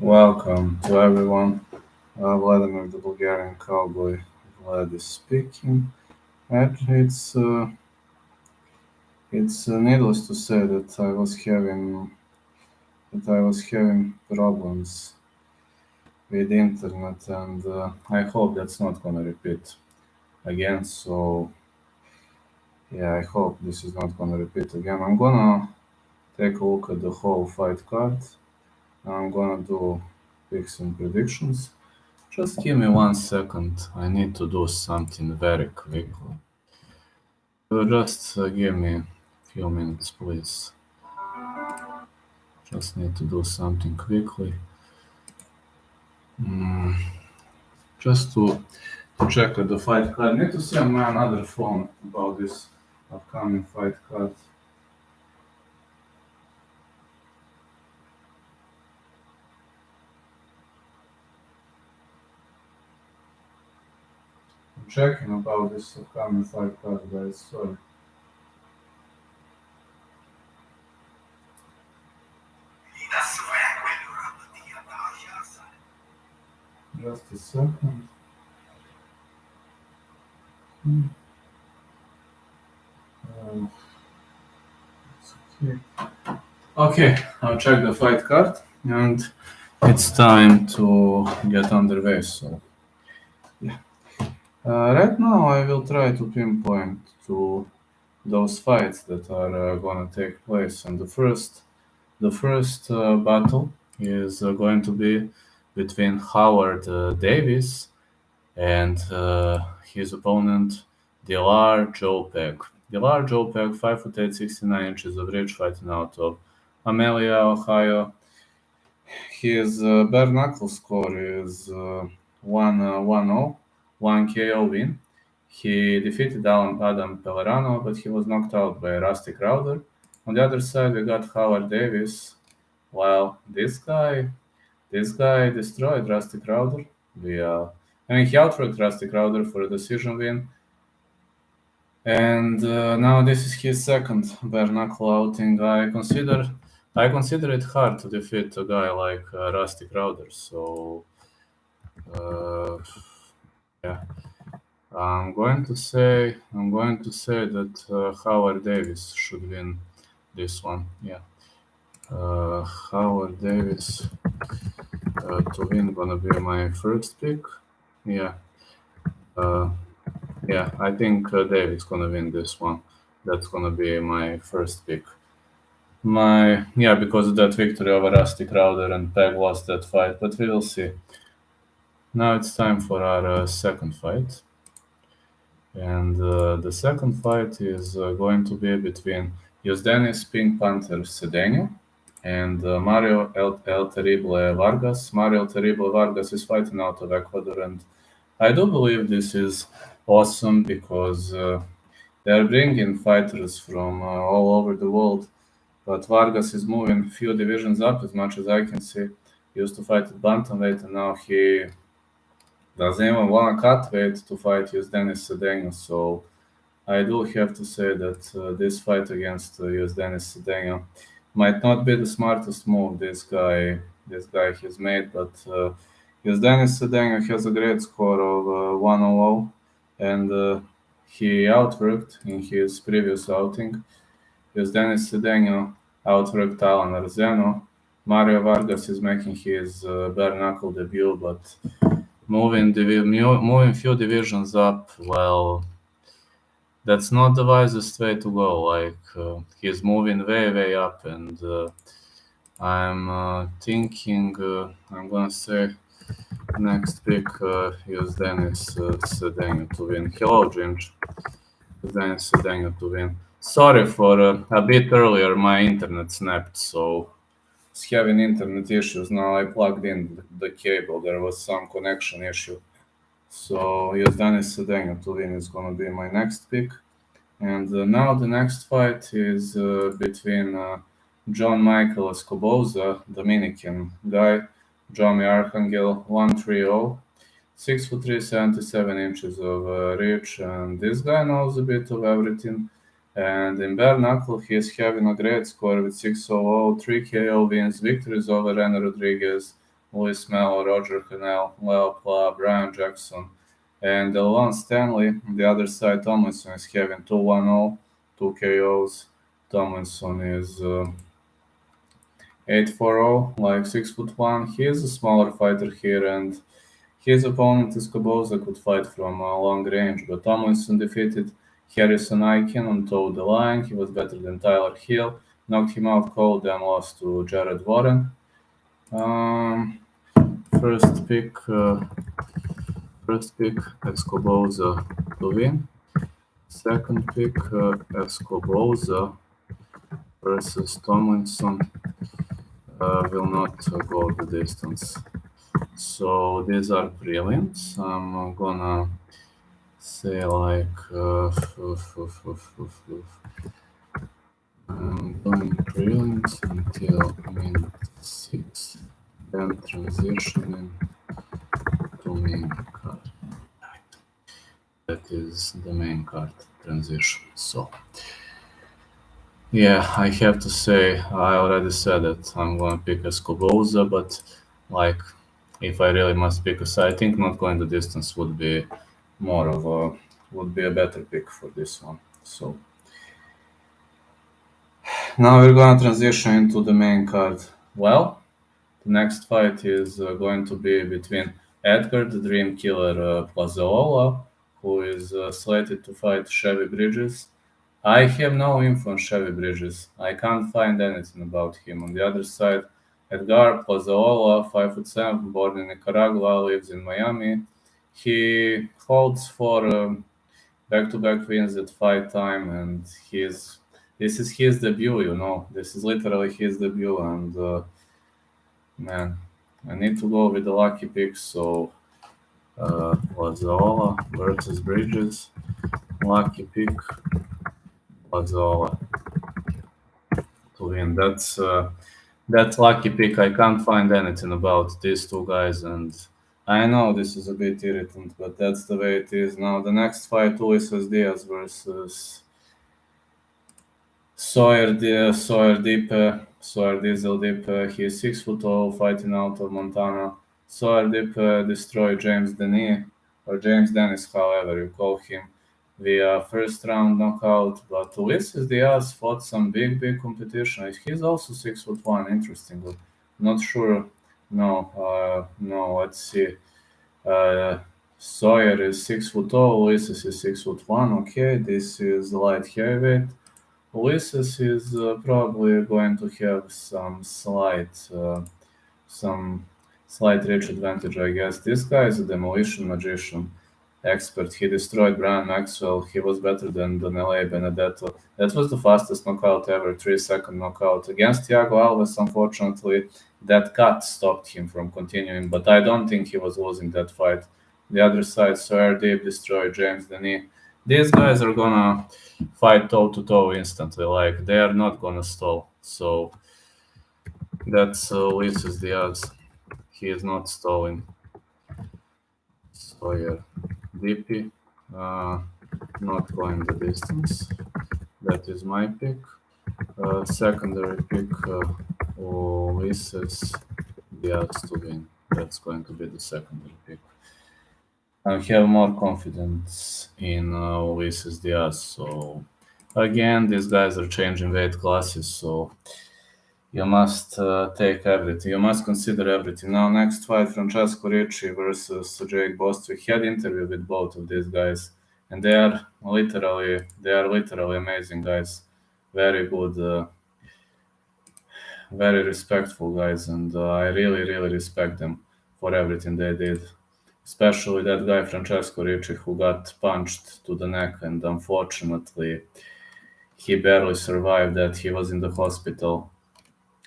Welcome to everyone. Vladimir, the Bulgarian Cowboy, Vlad is speaking. And it's needless to say that I was having problems with the internet, and I hope that's not gonna repeat again. So yeah, I hope this is not gonna repeat again. I'm gonna take a look at the whole fight card. I'm gonna do picks and predictions. Just give me 1 second. I need to do something very quickly. Just give me a few minutes, please. Just need to do something quickly. Just to check the fight card. I need to see on my another phone about this upcoming fight card. I'm checking about this upcoming fight card, guys. Sorry. Just a second. Okay, I'll check the fight card, and it's time to get underway. So, yeah. Right now, I will try to pinpoint to those fights that are gonna take place, and the first battle is going to be between Howard Davies and his opponent Dilar Joe Peg. Dilar Joe Peg, 5'8", 69 inches of reach, fighting out of Amelia, Ohio. His bare knuckle score is 1-0, 1 KO win. He defeated Adam Pellerano, but he was knocked out by Rusty Crowder. On the other side, we got Howard Davis. Well, this guy destroyed Rusty Crowder. He outworked Rusty Crowder for a decision win. And now this is his second bare knuckle outing. I consider it hard to defeat a guy like Rusty Crowder. So yeah, I'm going to say that Howard Davis should win this one. Yeah, Howard Davis to win gonna be my first pick. Yeah. Yeah, I think David's gonna win this one. That's gonna be my first pick. Because of that victory over Rusty Crowder, and Peg lost that fight, but we will see. Now it's time for our second fight. And the second fight is going to be between Yosdenis Pink Panther Cedeno and Mario El Terrible Vargas. Mario El Terrible Vargas is fighting out of Ecuador, and I do believe this is awesome because they're bringing fighters from all over the world. But Vargas is moving few divisions up, as much as I can see. He used to fight at bantamweight, and now he doesn't even want to cut weight to fight Yosdenis Cedeno. So I do have to say that this fight against Yosdenis Cedeno might not be the smartest move this guy has made, but Yosdenis Cedeno has a great score of 1-0, and he outworked in his previous outing. Yosdenis Cedeno outworked Alan Arzeno. Mario Vargas is making his bare knuckle debut, but moving few divisions up, well, that's not the wisest way to go. Like he's moving way up, and I'm thinking I'm gonna say next pick Yosdenis Cedeno to win. Hello, Ginge. Yosdenis Cedeno to win. Sorry for a bit earlier, my internet snapped, so it's having internet issues. Now I plugged in the cable. There was some connection issue. So Yosdenis Cedeno to win is going to be my next pick. And now the next fight is between John Michael Escoboza, Dominican guy, Johnny Archangel, 130, 6'3", 77 inches of reach, and this guy knows a bit of everything. And in bare knuckle, he is having a great score with 6-0, 3 KO wins, victories over René Rodriguez, Louis Mello, Roger Hanel, Leo Pla, Brian Jackson, and Elon Stanley. On the other side, Tomlinson is having 2-1-0, 2 KOs. Tomlinson is 8-4-0, like 6'1". He is a smaller fighter here, and his opponent is Koboza, could fight from long range, but Tomlinson defeated Harrison Aiken on toe the line. He was better than Tyler Hill, knocked him out cold, then lost to Jared Warren. First pick, Escoboza to win. Second pick, Escoboza versus Tomlinson will not go the distance. So these are prelims. I'm gonna say like I'm doing prelims until minute 6, then transitioning to main card. That is the main card transition. So yeah, I have to say, I already said that I'm gonna pick Escoboza, but like if I really must pick a side, I think not going the distance would be a better pick for this one. So now we're gonna transition into the main card. Well, the next fight is going to be between Edgar, the Dream Killer Plaza, who is slated to fight Chevy Bridges. I have no info on Chevy Bridges. I can't find anything about him. On the other side, Edgar Plazaola, 5'7", born in Nicaragua, lives in Miami. He holds for back-to-back wins at fight time, and this is his debut. This is literally his debut, and man, I need to go with the lucky pick. So Plazaola versus Bridges, lucky pick. Plazaola to win. That's lucky pick. I can't find anything about these two guys, and I know this is a bit irritant, but that's the way it is. Now the next fight, Diaz versus Sawyer Dipe. Sawyer Diesel Dipe. He is 6'0", fighting out of Montana. Sawyer Dipe destroyed James Denny, or James Dennis, however you call him, via first round knockout. But Ulysses Diaz fought some big competition. He's also 6'1", interestingly. Not sure. No, let's see. Sawyer is 6'0", Ulysses is 6'1". Okay, this is light heavyweight. Ulysses is probably going to have some slight reach advantage, I guess. This guy is a demolition magician expert. He destroyed Brian Maxwell. He was better than Donelle Benedetto. That was the fastest knockout ever, 3-second knockout. Against Thiago Alves, unfortunately, that cut stopped him from continuing, but I don't think he was losing that fight. The other side, Sawyer Deep destroyed James Denny. These guys are gonna fight toe-to-toe instantly. Like, they are not gonna stall. So that's Ulysses Diaz. He is not stalling. Sawyer DP, not going the distance. That is my pick. Secondary pick, Ulysses Diaz to win. That's going to be the secondary pick. I have more confidence in Ulysses Diaz. So again, these guys are changing weight classes, so you must take everything. You must consider everything. Now, next fight, Francesco Richie versus Jade Bostwick. Had interview with both of these guys, and they are literally amazing guys. Very good, very respectful guys, and I really respect them for everything they did. Especially that guy Francesco Richie, who got punched to the neck, and unfortunately, he barely survived that. He was in the hospital.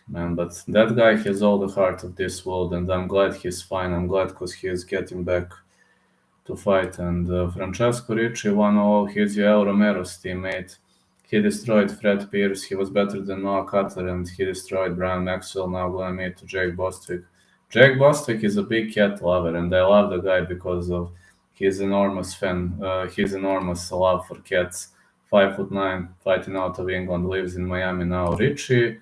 Man, but that guy has all the heart of this world, and I'm glad he's fine. I'm glad because he is getting back to fight. And Francesco Richie 1-0, he's Yoel Romero's teammate. He destroyed Fred Pierce. He was better than Noah Cutler, and he destroyed Brian Maxwell. Now going to meet to Jake Bostwick. Jake Bostwick is a big cat lover, and I love the guy because of his enormous love for cats. 5'9", fighting out of England, lives in Miami now. Richie,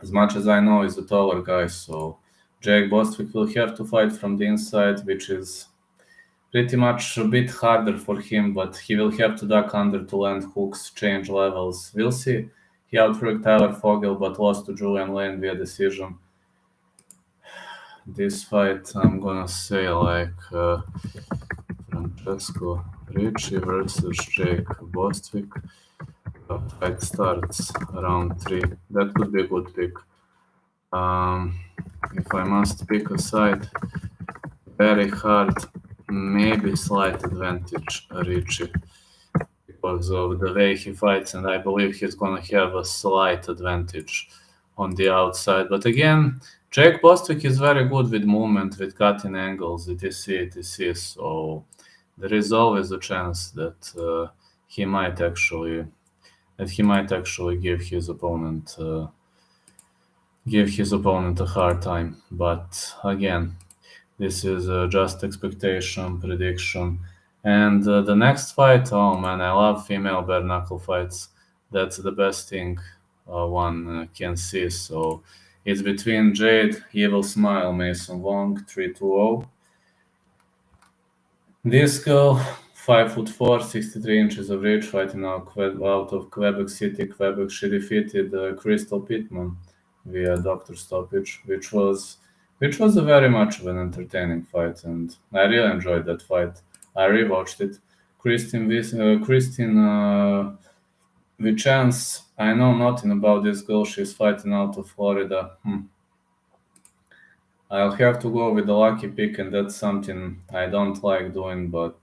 as much as I know, is a taller guy, so Jake Bostwick will have to fight from the inside, which is pretty much a bit harder for him, but he will have to duck under to land hooks, change levels. We'll see. He outworked Tyler Fogel, but lost to Julian Lane via decision. This fight, I'm gonna say like Francesco Richie versus Jake Bostwick. Fight starts around 3. That could be a good pick. If I must pick a side, very hard, maybe slight advantage Richie because of the way he fights, and I believe he's gonna have a slight advantage on the outside. But again, Jake Bostwick is very good with movement, with cutting angles, etc. So there is always a chance that he might actually give his opponent a hard time. But again, this is just expectation, prediction. And the next fight, oh man, I love female bare knuckle fights. That's the best thing one can see. So it's between Jade, Evil Smile, Mason Wong, 3-2-0. This girl, 5'4", 63 inches of reach, fighting out of Quebec City, Quebec. She defeated Crystal Pittman via doctor stoppage, which was a very much of an entertaining fight, and I really enjoyed that fight. I rewatched it. Christine Vichance, I know nothing about this girl. She's fighting out of Florida. I'll have to go with the lucky pick, and that's something I don't like doing, but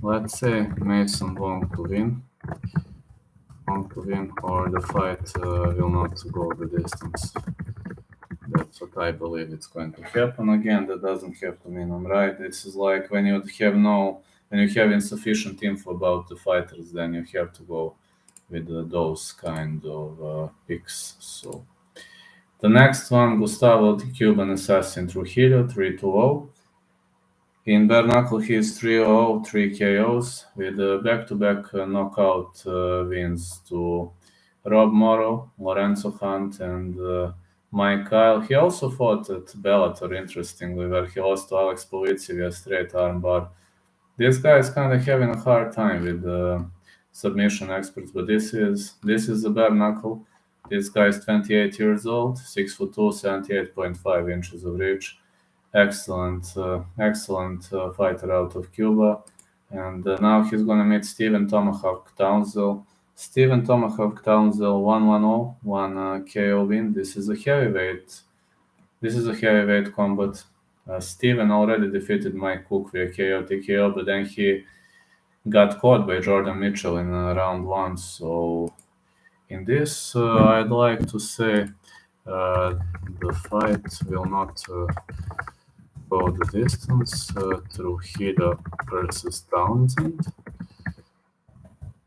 let's say Mason Wong to win. Or the fight will not go the distance. That's what I believe it's going to happen. Again, that doesn't have to mean I'm right. This is like when you have insufficient info about the fighters, then you have to go with those kind of picks. So the next one, Gustavo the Cuban Assassin Trujillo, 3-2-0. In bare knuckle, he is 3-0, 3 KOs with back-to-back knockout wins to Rob Morrow, Lorenzo Hunt, and Mike Kyle. He also fought at Bellator, interestingly, where he lost to Alex Polizzi via straight armbar. This guy is kind of having a hard time with submission experts, but this is a bare knuckle. This guy is 28 years old, 6'2", 78.5 inches of reach. Excellent fighter out of Cuba. And now he's going to meet Steven Tomahawk Townsville. Steven Tomahawk Townsville 1-1-0, 1 KO win. This is a heavyweight combat. Steven already defeated Mike Cook via KO TKO, but then he got caught by Jordan Mitchell in round 1. So in this, I'd like to say the fight will not go the distance. Trujillo versus Townsend.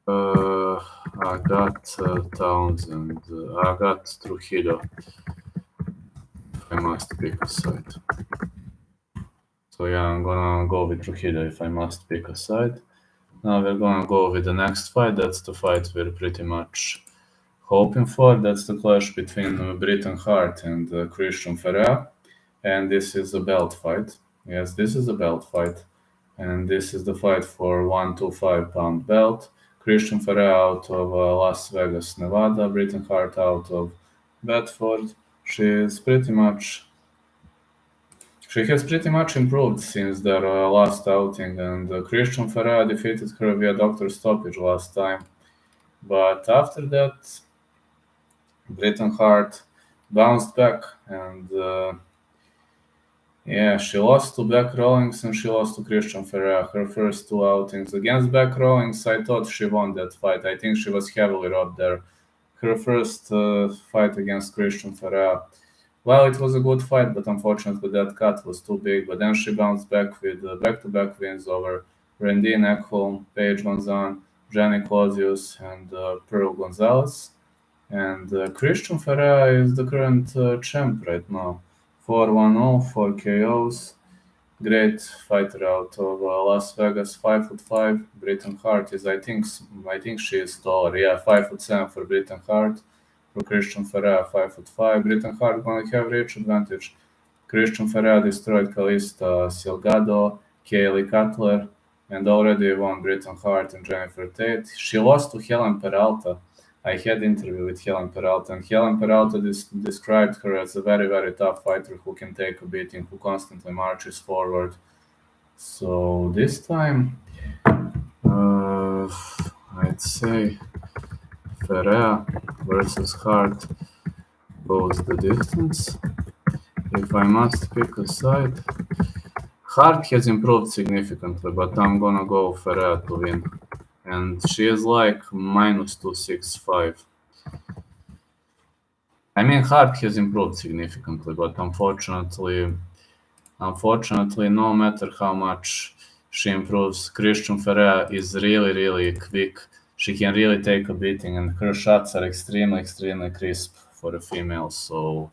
I got Townsend. I got Trujillo. I must pick a side. So yeah, I'm gonna go with Trujillo if I must pick a side. Now we're gonna go with the next fight. That's the fight we're pretty much hoping for. That's the clash between Britton Hart and Christian Ferreira. And this is a belt fight. Yes, this is a belt fight. And this is the fight for 125-pound belt. Christian Ferreira out of Las Vegas, Nevada. Britton Hart out of Bedford. She has pretty much improved since their last outing. And Christian Ferreira defeated her via doctor stoppage last time. But after that, Britton Hart bounced back and she lost to Beck Rawlings and she lost to Christian Ferreira. Her first 2 outings against Beck Rawlings, I thought she won that fight. I think she was heavily robbed there. Her first fight against Christian Ferreira, well, it was a good fight, but unfortunately that cut was too big. But then she bounced back with back-to-back wins over Rendine Ekholm, Paige Gonzan, Jenny Claudius, and Pearl Gonzalez. And Christian Ferreira is the current champ right now. 4-1-0, 4 KOs. Great fighter out of Las Vegas, 5'5". Britton Hart is, I think she is taller. Yeah, 5'7" for Britton Hart, for Christian Ferreira 5'5". Britain Hart gonna have reach advantage. Christian Ferreira destroyed Calista Silgado, Kaylee Cutler, and already won Britain Hart and Jennifer Tate. She lost to Helen Peralta. I had an interview with Helen Peralta, and Helen Peralta described her as a very, very tough fighter who can take a beating, who constantly marches forward. So this time, I'd say Ferreira versus Hart goes the distance. If I must pick a side, Hart has improved significantly, but I'm gonna go Ferreira to win. And she is like minus 265. I mean, Hart has improved significantly, but unfortunately, no matter how much she improves, Christian Ferreira is really, really quick. She can really take a beating, and her shots are extremely, extremely crisp for a female. So,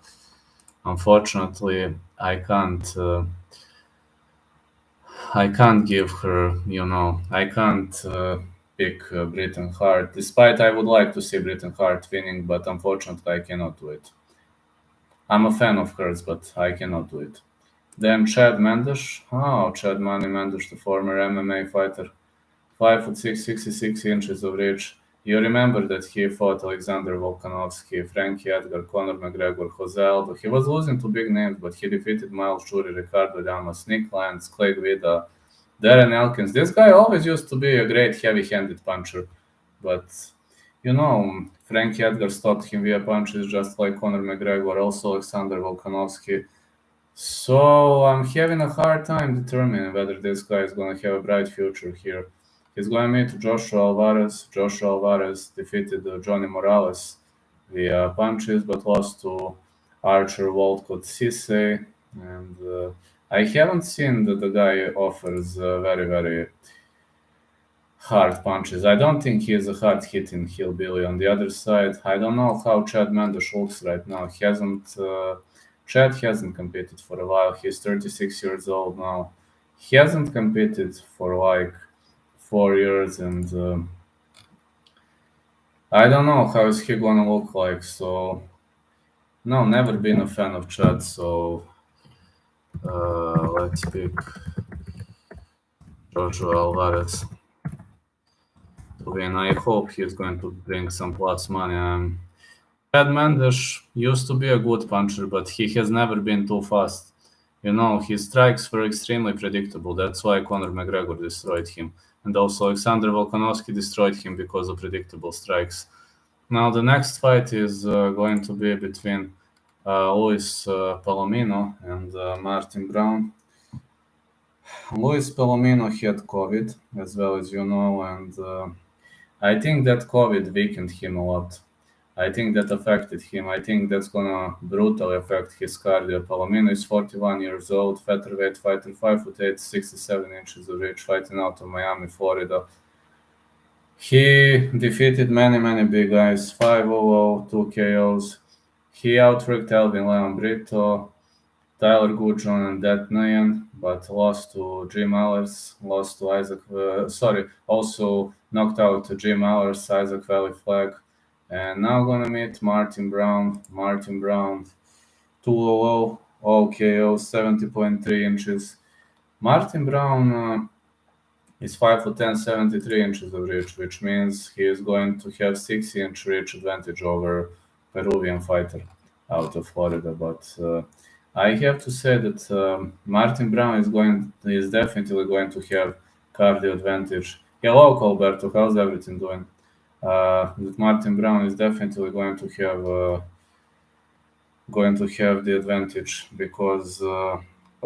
unfortunately, I can't give her, I can't pick Britain Hart, despite I would like to see Britain Hart winning, but unfortunately I cannot do it. I'm a fan of hers, but I cannot do it. Then Chad Mendes. Oh, Chad Money Mendes, the former MMA fighter. 5'6", 66 inches of reach. You remember that he fought Alexander Volkanovski, Frankie Edgar, Conor McGregor, Jose Aldo. He was losing to big names, but he defeated Miles Jury, Ricardo Llamas, Nick Lance, Clay Guida, Darren Elkins. This guy always used to be a great heavy-handed puncher, but, Frankie Edgar stopped him via punches just like Conor McGregor, also Alexander Volkanovski. So I'm having a hard time determining whether this guy is going to have a bright future here. He's going to meet Joshua Alvarez. Joshua Alvarez defeated Johnny Morales via punches, but lost to Archer Walcott Cisse. And I haven't seen that the guy offers very, very hard punches. I don't think he is a hard-hitting hillbilly. On the other side, I don't know how Chad Mendes looks right now. Chad hasn't competed for a while. He's 36 years old now. He hasn't competed for like 4 years, and I don't know how is he gonna look like. So, no, never been a fan of Chad. So let's pick Joshua Alvarez to win. I hope he's going to bring some plus money. Chad Mendes used to be a good puncher, but he has never been too fast. His strikes were extremely predictable. That's why Conor McGregor destroyed him. And also Alexander Volkanovski destroyed him because of predictable strikes. Now the next fight is going to be between Luis Palomino and Martin Brown. Luis Palomino had COVID, as well as you know, and I think that COVID weakened him a lot. I think that affected him. I think that's gonna brutally affect his cardio. Palomino is 41 years old, featherweight fighter, 5'8", 67 inches of reach, fighting out of Miami, Florida. He defeated many, many big guys, 5-0, 2 KOs. He outranked Elvin Leon Brito, Tyler Goodjohn, and Dat Nguyen, but lost to Jim Allers, lost to also knocked out Jim Allers, Isaac Valley Flag. And now gonna meet Martin Brown. Martin Brown, 2-0, all KO, 70.3 inches. Martin Brown is 5'10", 73 inches of reach, which means he is going to have 6-inch reach advantage over Peruvian fighter out of Florida. But I have to say that Martin Brown is definitely going to have cardio advantage. Hello, Colberto. How's everything doing? That Martin Brown is definitely going to have the advantage, because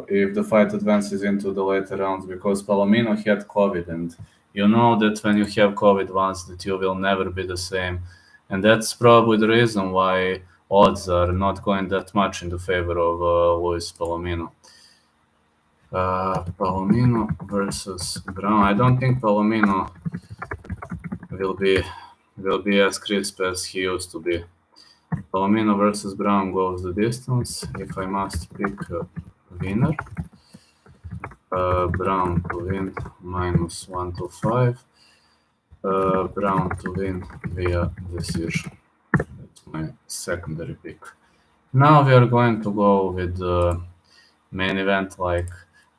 if the fight advances into the later rounds, because Palomino had COVID, and you know that when you have COVID once, that you will never be the same, and that's probably the reason why odds are not going that much in the favor of Luis Palomino. Palomino versus Brown. I don't think Palomino will be as crisp as he used to be. Palomino versus Brown goes the distance. If I must pick a winner, Brown to win -125. Brown to win via decision. That's my secondary pick. Now we are going to go with the main event. Like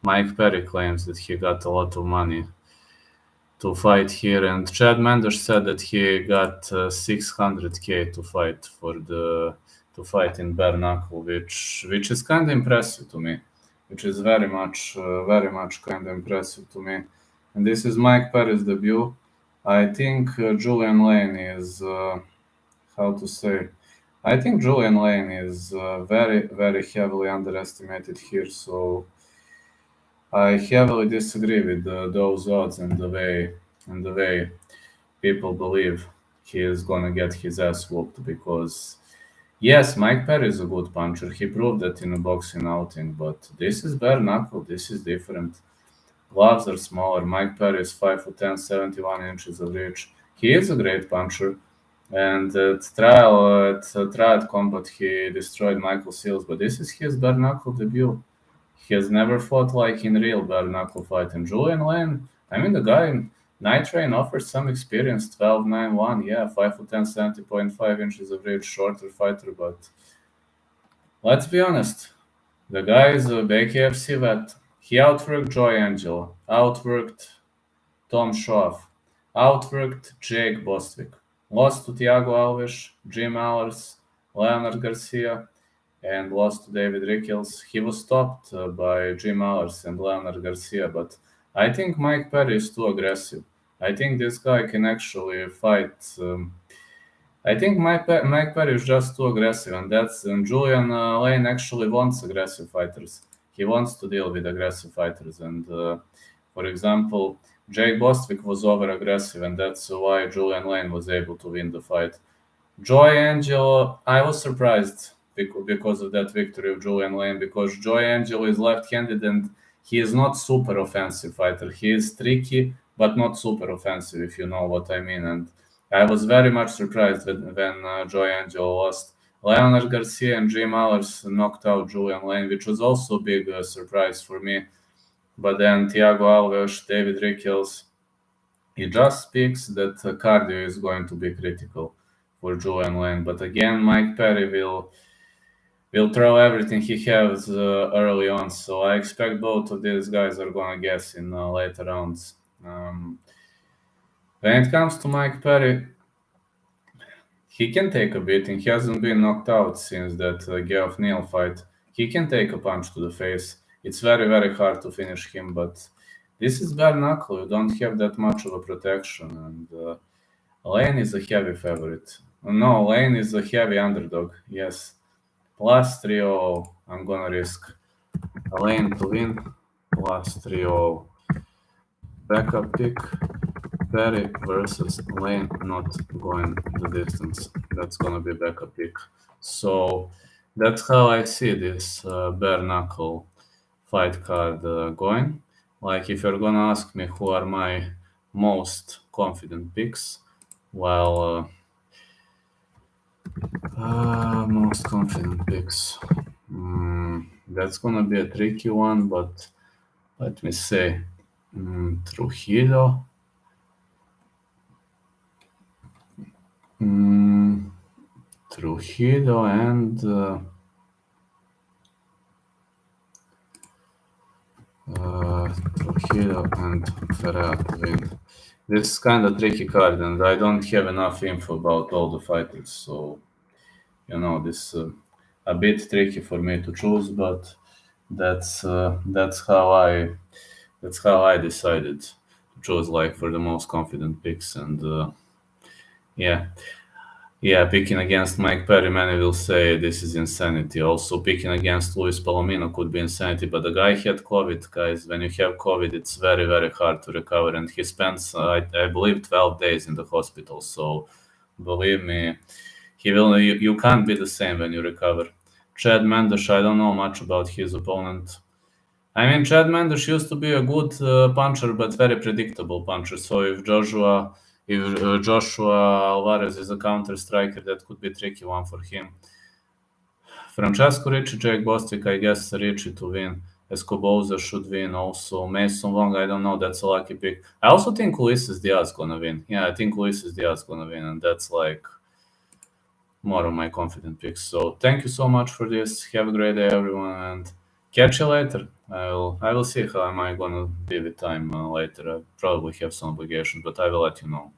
Mike Perry claims that he got a lot of money to fight here, and Chad Mendes said that he got 600K to fight in bare knuckle, which is kind of impressive to me, which is very much kind of impressive to me. And this is Mike Perry's debut. I think Julian Lane is how to say. I think Julian Lane is very heavily underestimated here. So I heavily disagree with those odds and the way people believe he is gonna get his ass whooped. Because yes, Mike Perry is a good puncher. He proved that in a boxing outing. But this is bare knuckle. This is different. Gloves are smaller. Mike Perry is 5'10", 71 inches of reach. He is a great puncher. And at triad combat, he destroyed Michael Seals. But this is his bare knuckle debut. He has never fought like in real bare knuckle fight. And Julian Lane, I mean, the guy in Night Train offers some experience. 12'9'1", yeah, 5'10", 70.5 inches of reach, shorter fighter. But let's be honest, the guy is a BKFC vet. He outworked Joy Angelo, outworked Tom Schoaf, outworked Jake Bostwick, lost to Thiago Alves, Jim Allers, Leonard Garcia, and lost to David Rickles. He was stopped by Jim Allers and Leonard Garcia, but I think Mike Perry is too aggressive. I think this guy can actually fight. I think Mike Perry is just too aggressive, and Julian Lane actually wants aggressive fighters. He wants to deal with aggressive fighters, and for example, Jake Bostwick was over-aggressive, and that's why Julian Lane was able to win the fight. Joy Angelo, I was surprised because of that victory of Julian Lane, because Joy Angelo is left-handed and he is not super offensive fighter. He is tricky, but not super offensive, if you know what I mean. And I was very much surprised when Joy Angelo lost. Leonard Garcia and Jim Allers knocked out Julian Lane, which was also a big surprise for me. But then Thiago Alves, David Rickles, it just speaks that cardio is going to be critical for Julian Lane. But again, Mike Perry will throw everything he has early on. So I expect both of these guys are going to guess in later rounds. When it comes to Mike Perry, he can take a beating. He hasn't been knocked out since that Geoff Neal fight. He can take a punch to the face. It's very hard to finish him, but this is bare knuckle. You don't have that much of a protection. And Lane is a heavy favorite. No, Lane is a heavy underdog, yes. Plus 3-0, I'm gonna risk Lane to win. Plus 3-0. Backup pick. Perry versus Lane, not going the distance. That's gonna be backup pick. So that's how I see this bare knuckle fight card going. Like, if you're gonna ask me who are my most confident picks, well, most confident picks. That's gonna be a tricky one, but let me say Trujillo. Trujillo and Ferreira to win. This is kind of tricky card, and I don't have enough info about all the fighters, so this is a bit tricky for me to choose. But that's how I decided to choose, like, for the most confident picks. And picking against Mike Perry, many will say this is insanity. Also, picking against Luis Palomino could be insanity, but the guy had COVID, guys. When you have COVID, it's very hard to recover, and he spends, I believe, 12 days in the hospital. So, believe me, you can't be the same when you recover. Chad Mendes, I don't know much about his opponent. I mean, Chad Mendes used to be a good puncher, but very predictable puncher. So if Joshua Alvarez is a counter striker, that could be a tricky one for him. Francesco, Richie, Jake Bostwick, I guess Richie to win. Escoboza should win also. Mason Wong, I don't know, that's a lucky pick. I also think Ulises Diaz gonna win. Yeah, I think Ulises Diaz gonna win, and that's like more of my confident picks. So thank you so much for this. Have a great day, everyone, and catch you later. I will see how am I gonna be with time later. I probably have some obligation, but I will let you know.